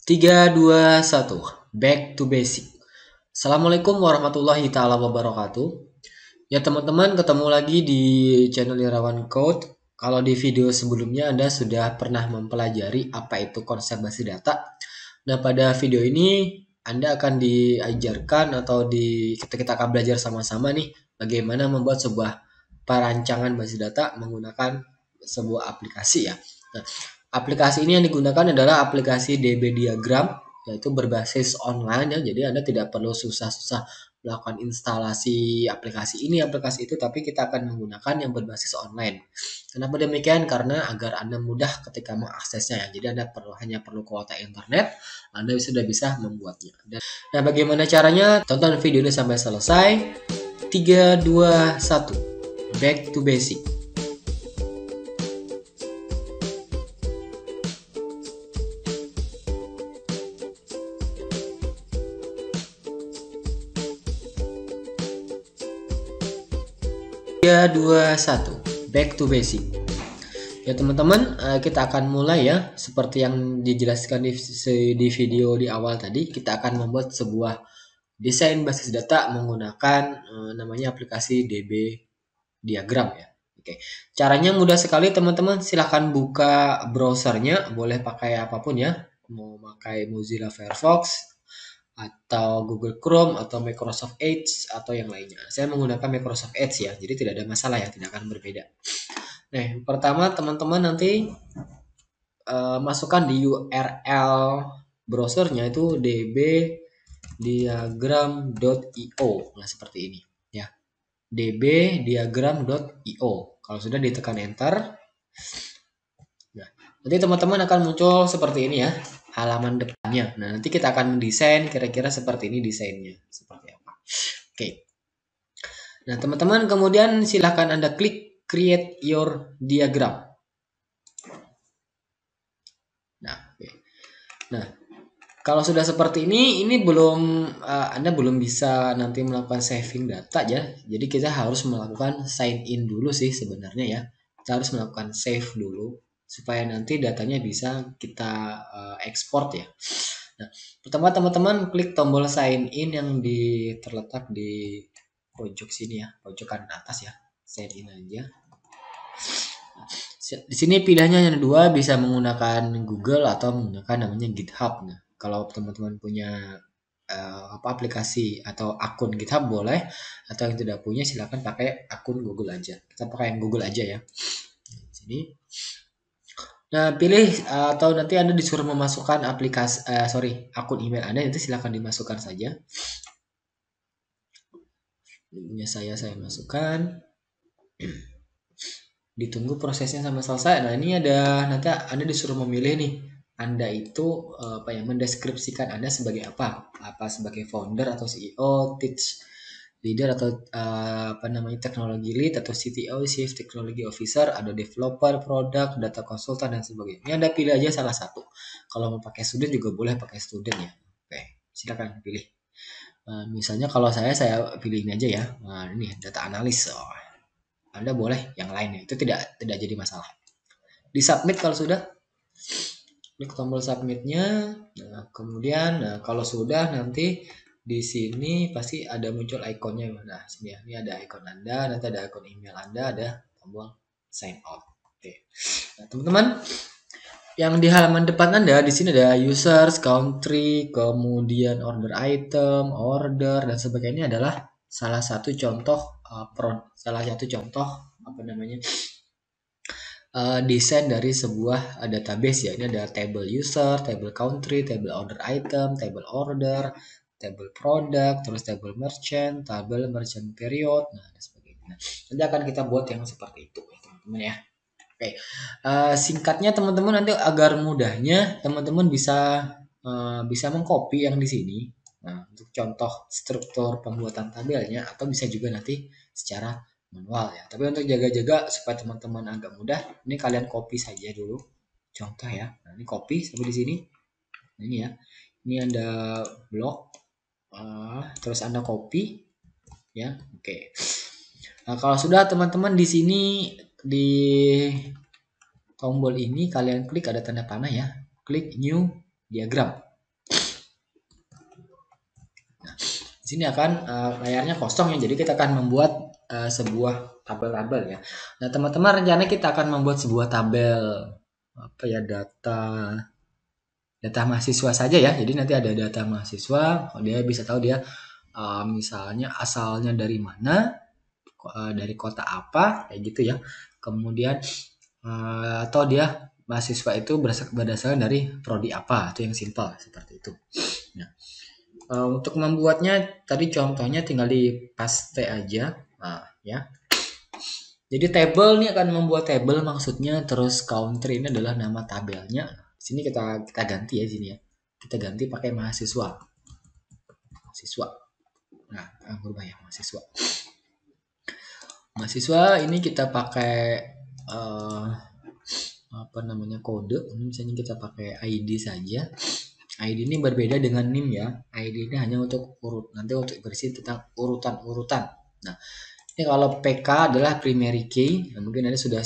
3, 2, 1. Back to basic. Assalamualaikum warahmatullahi taala wabarakatuh. Ya teman-teman, ketemu lagi di channel Irawan Code. Kalau di video sebelumnya Anda sudah pernah mempelajari apa itu konsep basis data. Nah, pada video ini Anda akan diajarkan atau kita akan belajar sama-sama nih bagaimana membuat sebuah perancangan basis data menggunakan sebuah aplikasi ya. Nah, aplikasi ini yang digunakan adalah aplikasi DB Diagram, yaitu berbasis online ya. Jadi Anda tidak perlu susah-susah melakukan instalasi aplikasi ini, aplikasi itu, tapi kita akan menggunakan yang berbasis online. Kenapa demikian? Karena agar Anda mudah ketika mengaksesnya ya. Jadi Anda hanya perlu kuota internet, Anda sudah bisa membuatnya. Nah, bagaimana caranya? Tonton video ini sampai selesai. 3, 2, 1. Back to basic. Tiga, dua, satu. Back to basic. Ya teman-teman, kita akan mulai ya. Seperti yang dijelaskan di video di awal tadi, kita akan membuat sebuah desain basis data menggunakan namanya aplikasi DB Diagram ya. Oke. Caranya mudah sekali teman-teman. Silahkan buka browsernya, boleh pakai apapun ya. Mau pakai Mozilla Firefox atau Google Chrome atau Microsoft Edge atau yang lainnya. Saya menggunakan Microsoft Edge ya, jadi tidak ada masalah ya, tidak akan berbeda. Nah, pertama teman-teman nanti masukkan di URL browsernya itu dbdiagram.io. Nah, seperti ini ya. dbdiagram.io. Kalau sudah ditekan enter, nah, nanti teman-teman akan muncul seperti ini ya, halaman depannya. Nah, nanti kita akan mendesain kira-kira seperti ini desainnya. Seperti apa. Oke. Nah, teman-teman kemudian silahkan Anda klik create your diagram. Nah, kalau sudah seperti ini belum Anda belum bisa nanti melakukan saving data ya. Jadi kita harus melakukan sign in dulu sih sebenarnya ya. Kita harus melakukan save dulu supaya nanti datanya bisa kita ekspor ya. Nah, pertama teman-teman klik tombol sign in yang terletak di pojok sini ya, pojok kanan atas ya. Sign in aja. Di sini pilihannya yang dua, bisa menggunakan Google atau menggunakan namanya GitHub. Nah, kalau teman-teman punya aplikasi atau akun GitHub boleh, atau yang tidak punya silakan pakai akun Google aja. Kita pakai yang Google aja ya. Di sini. Nah, pilih atau nanti Anda disuruh memasukkan akun email Anda, itu silakan dimasukkan saja. Ini saya masukkan. Ditunggu prosesnya sampai selesai. Nah, ini nanti Anda disuruh memilih nih. Anda itu mendeskripsikan Anda sebagai apa? Apa sebagai founder atau CEO, teach leader atau teknologi lead atau CTO, Chief Technology Officer, ada developer, product, data consultant dan sebagainya. Ini Anda pilih aja salah satu. Kalau mau pakai student juga boleh pakai student ya. Oke, silakan pilih. Misalnya kalau saya pilih ini aja ya. Nah, ini data analis. Anda boleh yang lainnya, itu tidak jadi masalah. Di submit kalau sudah, klik tombol submitnya. Nah, kemudian kalau sudah nanti di sini pasti ada muncul ikonnya. Nah, sini ya, ini ada ikon Anda, nanti ada akun email Anda, ada tombol sign out. Oke. Nah, teman-teman, yang di halaman depan Anda di sini ada users, country, kemudian order item, order dan sebagainya adalah salah satu contoh desain dari sebuah database ya. Ini ada table user, table country, table order item, table order, table product, terus table merchant period, nah dan sebagainya. Nanti akan kita buat yang seperti itu ya teman-teman ya. Oke, singkatnya teman-teman, nanti agar mudahnya teman-teman bisa mengcopy yang di sini. Nah, untuk contoh struktur pembuatan tabelnya, atau bisa juga nanti secara manual ya. Tapi untuk jaga-jaga supaya teman-teman agak mudah, ini kalian copy saja dulu. Contoh ya. Nah, ini copy sampai di sini. Nah, ini ya. Ini Anda blok. Terus Anda copy ya. Oke. Nah, kalau sudah teman-teman di sini di tombol ini kalian klik ada tanda panah ya. Klik new diagram. Di sini akan layarnya kosong ya, jadi kita akan membuat sebuah tabel-tabel ya. Nah teman-teman, rencana kita akan membuat sebuah tabel apa ya, data mahasiswa saja ya. Jadi nanti ada data mahasiswa, dia bisa tahu dia misalnya asalnya dari mana, dari kota apa, kayak gitu ya. Kemudian atau dia mahasiswa itu berdasarkan dari prodi apa, itu yang simpel seperti itu. Nah, untuk membuatnya tadi contohnya tinggal di paste aja, ya. Jadi table ini akan membuat table maksudnya, terus country ini adalah nama tabelnya. Sini kita ganti ya sini ya. Kita ganti pakai mahasiswa. Mahasiswa. Nah, berubah ya mahasiswa. Mahasiswa ini kita pakai apa namanya, kode. Ini misalnya kita pakai ID saja. ID ini berbeda dengan NIM ya. ID ini hanya untuk nanti untuk berisi tentang urutan-urutan. Nah, ini kalau PK adalah primary key. Nah, mungkin Anda sudah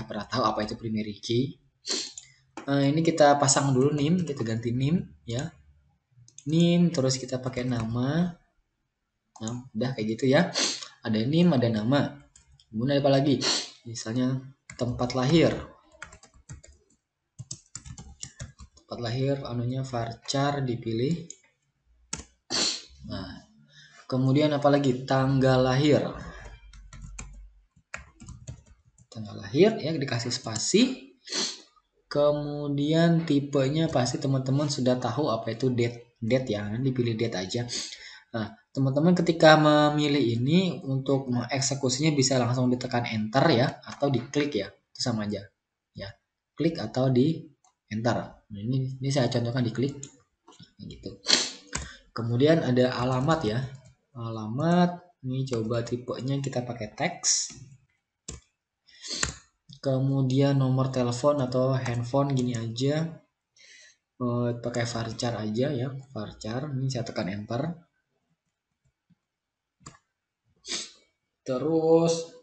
pernah tahu apa itu primary key. Ini kita pasang dulu NIM, kita ganti NIM ya. NIM terus kita pakai nama. Nah, udah kayak gitu ya. Ada NIM, ada nama. Kemudian apa lagi? Misalnya tempat lahir. Tempat lahir anunya varchar dipilih. Nah, kemudian apa lagi? Tanggal lahir. Tanggal lahir ya dikasih spasi. Kemudian tipenya pasti teman-teman sudah tahu apa itu date ya, dipilih date aja. Nah, teman-teman ketika memilih ini untuk mengeksekusinya bisa langsung ditekan enter ya, atau diklik ya, itu sama aja ya, klik atau di enter. Nah, ini saya contohkan diklik gitu. Kemudian ada alamat ya, alamat ini coba tipenya kita pakai teks. Kemudian nomor telepon atau handphone gini aja, pakai varchar aja ya, varchar. Ini saya tekan enter. Terus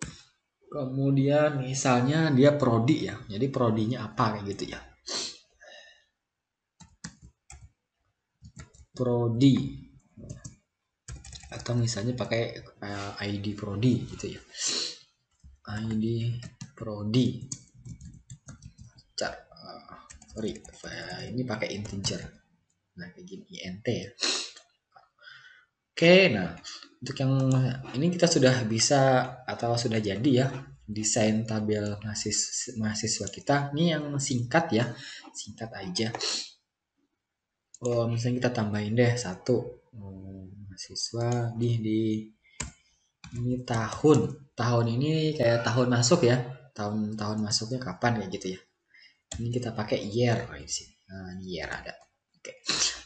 kemudian misalnya dia prodi ya, jadi prodinya apa kayak gitu ya, prodi, atau misalnya pakai ID prodi gitu ya, ID prodi. Sorry, ini pakai integer. Nah kayak gini, int ya. Oke, nah untuk yang ini kita sudah bisa atau sudah jadi ya desain tabel mahasiswa kita. Ini yang singkat ya, singkat aja. Misalnya kita tambahin deh satu mahasiswa di ini tahun ini kayak tahun masuk ya, tahun masuknya kapan kayak gitu ya. Ini kita pakai year di sini. Nah, year ada. Oke.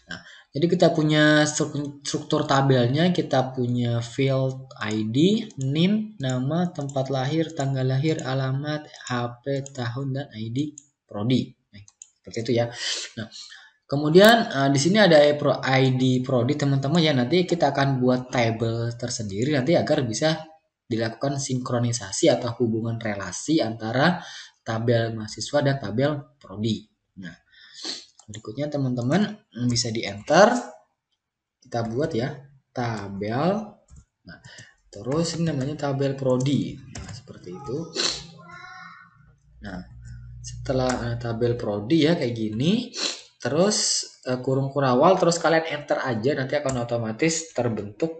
Nah, jadi kita punya struktur tabelnya, kita punya field ID, NIM, nama, tempat lahir, tanggal lahir, alamat, HP, tahun, dan ID prodi. Nah, seperti itu ya. Nah, kemudian di sini ada ID prodi teman-teman ya. Nanti kita akan buat table tersendiri nanti agar bisa dilakukan sinkronisasi atau hubungan relasi antara tabel mahasiswa dan tabel prodi. Nah, berikutnya teman-teman bisa di enter. Kita buat ya tabel. Nah, terus ini namanya tabel prodi. Nah, seperti itu. Nah, setelah tabel prodi ya kayak gini, terus kurung kurawal, terus kalian enter aja, nanti akan otomatis terbentuk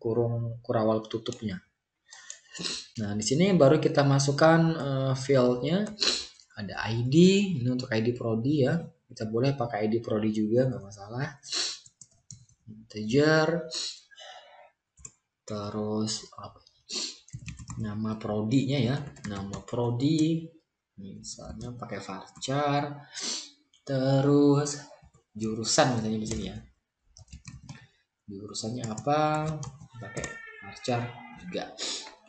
kurung kurawal tutupnya. Nah, di sini baru kita masukkan fieldnya. Ada ID, ini untuk ID prodi ya. Kita boleh pakai ID prodi juga, nggak masalah. Integer. Terus nama prodinya ya, nama prodi. Misalnya pakai varchar. Terus jurusan misalnya di sini ya. Jurusannya apa? Pakai varchar juga.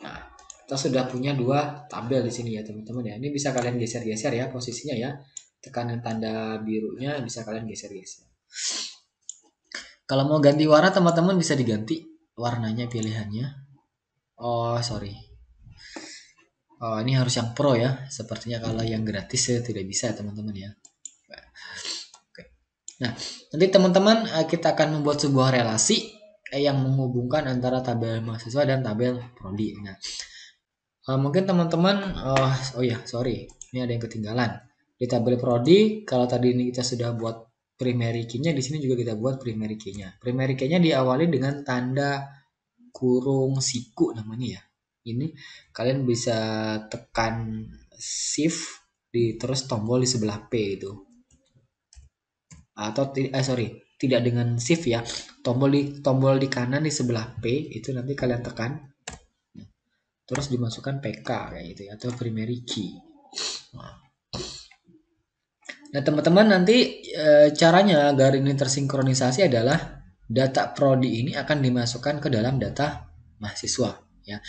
Nah, kita sudah punya dua tabel di sini ya teman-teman ya. Ini bisa kalian geser-geser ya posisinya ya. Tekanan tanda birunya bisa kalian geser-geser. Kalau mau ganti warna teman-teman bisa diganti warnanya pilihannya. Oh sorry. Oh ini harus yang pro ya. Sepertinya kalau yang gratis ya tidak bisa teman-teman ya. Oke. Nah, nanti teman-teman kita akan membuat sebuah relasi yang menghubungkan antara tabel mahasiswa dan tabel prodi. Nah, mungkin teman-teman, oh ya, sorry, ini ada yang ketinggalan. Di tabel prodi, kalau tadi ini kita sudah buat primary key-nya, di sini juga kita buat primary key-nya. Primary key-nya diawali dengan tanda kurung siku namanya ya. Ini kalian bisa tekan shift terus tombol di sebelah P itu. Atau sorry, tidak dengan shift ya. Tombol di kanan di sebelah P itu nanti kalian tekan. Terus dimasukkan PK kayak gitu ya, atau primary key. Nah, teman-teman nanti caranya agar ini tersinkronisasi adalah data prodi ini akan dimasukkan ke dalam data mahasiswa ya.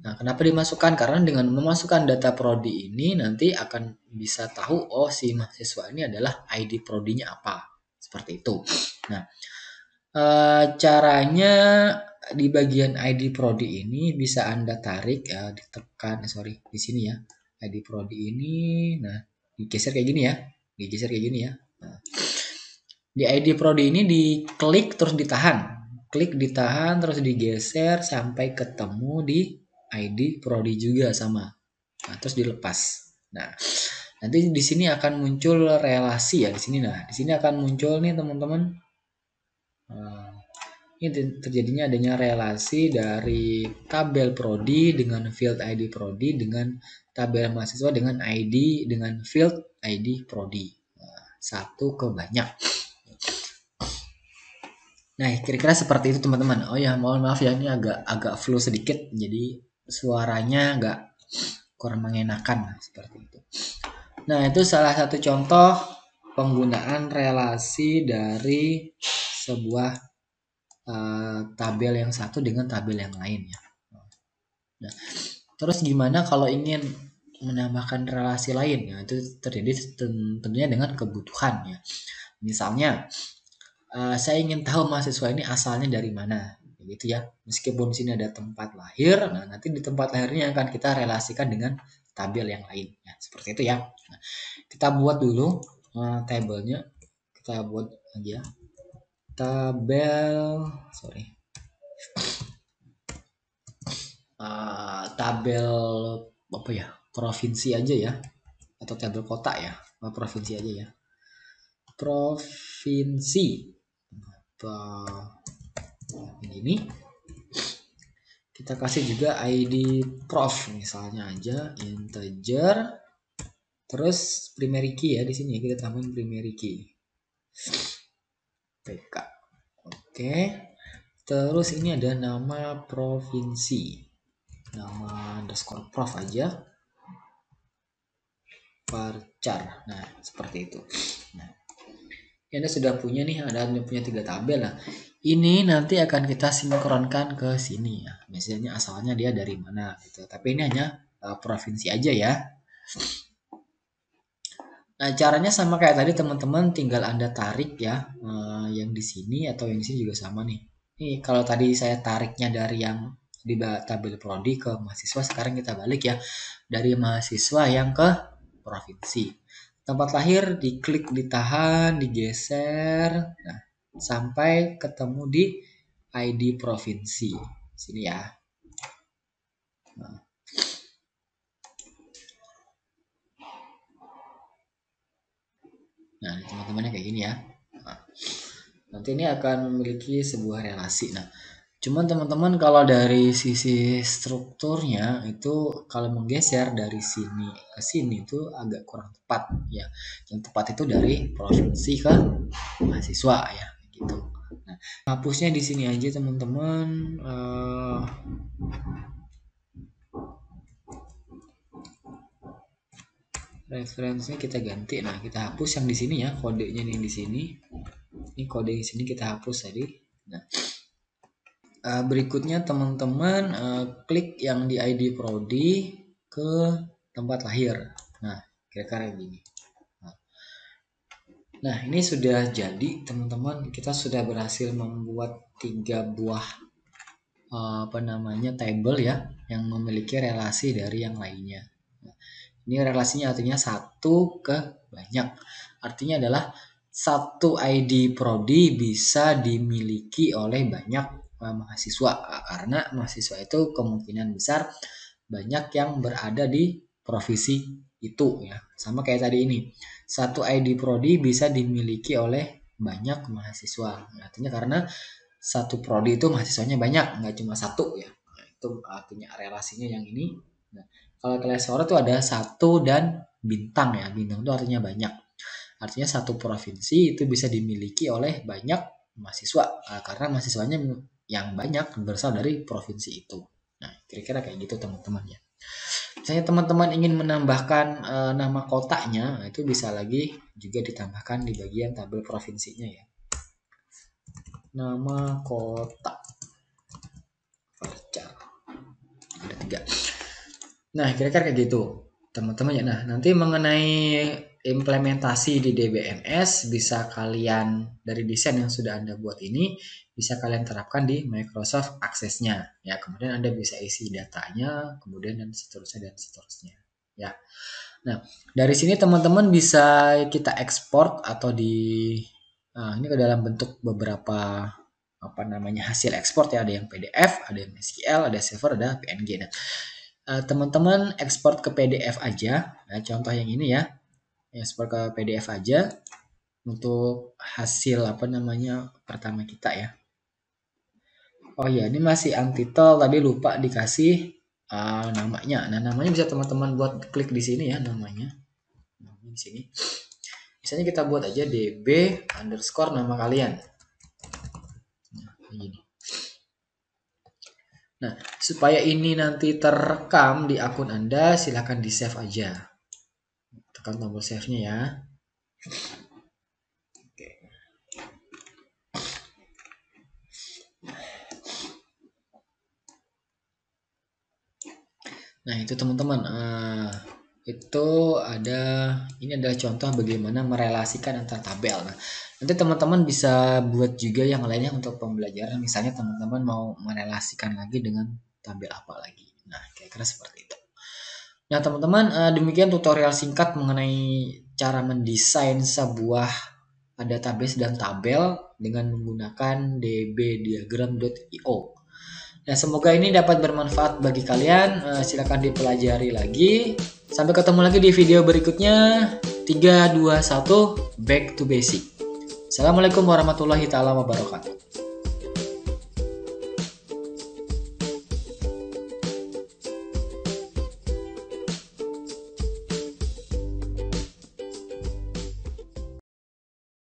Nah, kenapa dimasukkan? Karena dengan memasukkan data prodi ini nanti akan bisa tahu oh si mahasiswa ini adalah ID prodinya apa. Seperti itu. Nah, caranya di bagian ID prodi ini bisa Anda tarik ya, ditekan sorry di sini ya. ID prodi ini nah digeser kayak gini ya. Digeser kayak gini ya. Nah, di ID prodi ini diklik terus ditahan. Klik ditahan terus digeser sampai ketemu di ID prodi juga sama. Nah, terus dilepas. Nah, nanti di sini akan muncul relasi ya di sini. Nah, di sini akan muncul nih teman-teman. Ini terjadinya adanya relasi dari tabel prodi dengan field ID prodi dengan tabel mahasiswa dengan ID dengan field ID prodi. Nah, satu ke banyak. Nah, kira-kira seperti itu teman-teman. Oh ya, mohon maaf ya ini agak flu sedikit, jadi suaranya agak kurang mengenakan seperti itu. Nah, itu salah satu contoh penggunaan relasi dari sebuah tabel yang satu dengan tabel yang lain ya. Nah, terus gimana kalau ingin menambahkan relasi lain ya? Itu terjadi tentunya dengan kebutuhan ya. Misalnya saya ingin tahu mahasiswa ini asalnya dari mana, gitu ya. Meskipun di sini ada tempat lahir, nah nanti di tempat lahirnya akan kita relasikan dengan tabel yang lain, ya, seperti itu ya. Nah, kita buat dulu tabelnya, kita buat aja tabel, sorry, tabel apa ya, provinsi aja ya, atau tabel kota ya, provinsi aja ya, provinsi. Ini kita kasih juga ID prof misalnya aja integer terus primary key ya di sini ya, kita tambahin primary key PK. Oke. Terus ini ada nama provinsi. Nama underscore prof aja. Varchar. Nah, seperti itu. Nah, Anda sudah punya nih, Anda punya 3 tabel. Nah, ini nanti akan kita sinkronkan ke sini ya. Misalnya asalnya dia dari mana gitu. Tapi ini hanya provinsi aja ya. Nah, caranya sama kayak tadi teman-teman, tinggal Anda tarik ya. Yang di sini atau yang di sini juga sama nih. Nih, kalau tadi saya tariknya dari yang di tabel prodi ke mahasiswa, sekarang kita balik ya. Dari mahasiswa yang ke provinsi. Tempat lahir diklik, ditahan, digeser, nah, sampai ketemu di ID provinsi. Sini ya. Nah, teman-temannya kayak gini ya. Nah, nanti ini akan memiliki sebuah relasi. Nah, cuman teman-teman kalau dari sisi strukturnya itu kalau menggeser dari sini ke sini itu agak kurang tepat ya. Yang tepat itu dari provinsi ke mahasiswa ya gitu. Nah, hapusnya di sini aja teman-teman. Referensinya kita ganti. Nah, kita hapus yang di sini ya, kodenya nih di sini. Ini kode di sini kita hapus tadi. Nah, berikutnya teman-teman klik yang di ID prodi ke tempat lahir. Nah, kira-kira gini. Nah, ini sudah jadi teman-teman. Kita sudah berhasil membuat 3 buah apa namanya table ya yang memiliki relasi dari yang lainnya. Nah, ini relasinya artinya satu ke banyak. Artinya adalah satu ID prodi bisa dimiliki oleh banyak mahasiswa, karena mahasiswa itu kemungkinan besar banyak yang berada di provisi itu ya. Sama kayak tadi ini. Satu ID prodi bisa dimiliki oleh banyak mahasiswa. Artinya karena satu prodi itu mahasiswanya banyak, nggak cuma satu ya. Nah, itu artinya relasinya yang ini. Nah, kalau Klesora itu ada satu dan bintang ya. Bintang itu artinya banyak. Artinya satu provinsi itu bisa dimiliki oleh banyak mahasiswa karena mahasiswanya yang banyak berasal dari provinsi itu. Nah, kira-kira kayak gitu teman-teman ya. Misalnya teman-teman ingin menambahkan nama kotanya, itu bisa lagi juga ditambahkan di bagian tabel provinsinya ya. Nama kota Varcar ada 3. Nah, kira-kira kayak gitu teman-teman ya. Nah, nanti mengenai implementasi di DBMS bisa kalian dari desain yang sudah Anda buat ini bisa kalian terapkan di Microsoft Access-nya ya. Kemudian Anda bisa isi datanya, kemudian dan seterusnya ya. Nah, dari sini teman-teman bisa kita ekspor atau ini ke dalam bentuk beberapa hasil ekspor ya. Ada yang PDF, ada yang SQL, ada server, ada PNG. Nah, teman-teman ekspor ke PDF aja. Nah, contoh yang ini ya. Ekspor ke PDF aja untuk hasil pertama kita ya. Oh iya, ini masih untitled, tadi lupa dikasih namanya. Nah, namanya bisa teman-teman buat klik di sini ya namanya. Namanya di sini. Misalnya kita buat aja db underscore nama kalian. Nah, ini. Nah, supaya ini nanti terekam di akun Anda, silakan di save aja. Tekan tombol save-nya ya. Oke. Nah, itu teman-teman. Itu ini adalah contoh bagaimana merelasikan antar tabel. Nah, nanti teman-teman bisa buat juga yang lainnya untuk pembelajaran. Misalnya teman-teman mau merelasikan lagi dengan tabel apa lagi. Nah, kira-kira seperti itu. Nah, teman-teman, demikian tutorial singkat mengenai cara mendesain sebuah database dan tabel dengan menggunakan dbdiagram.io. Nah, semoga ini dapat bermanfaat bagi kalian. Silakan dipelajari lagi. Sampai ketemu lagi di video berikutnya. 3, 2, 1, back to basic. Assalamualaikum warahmatullahi wabarakatuh.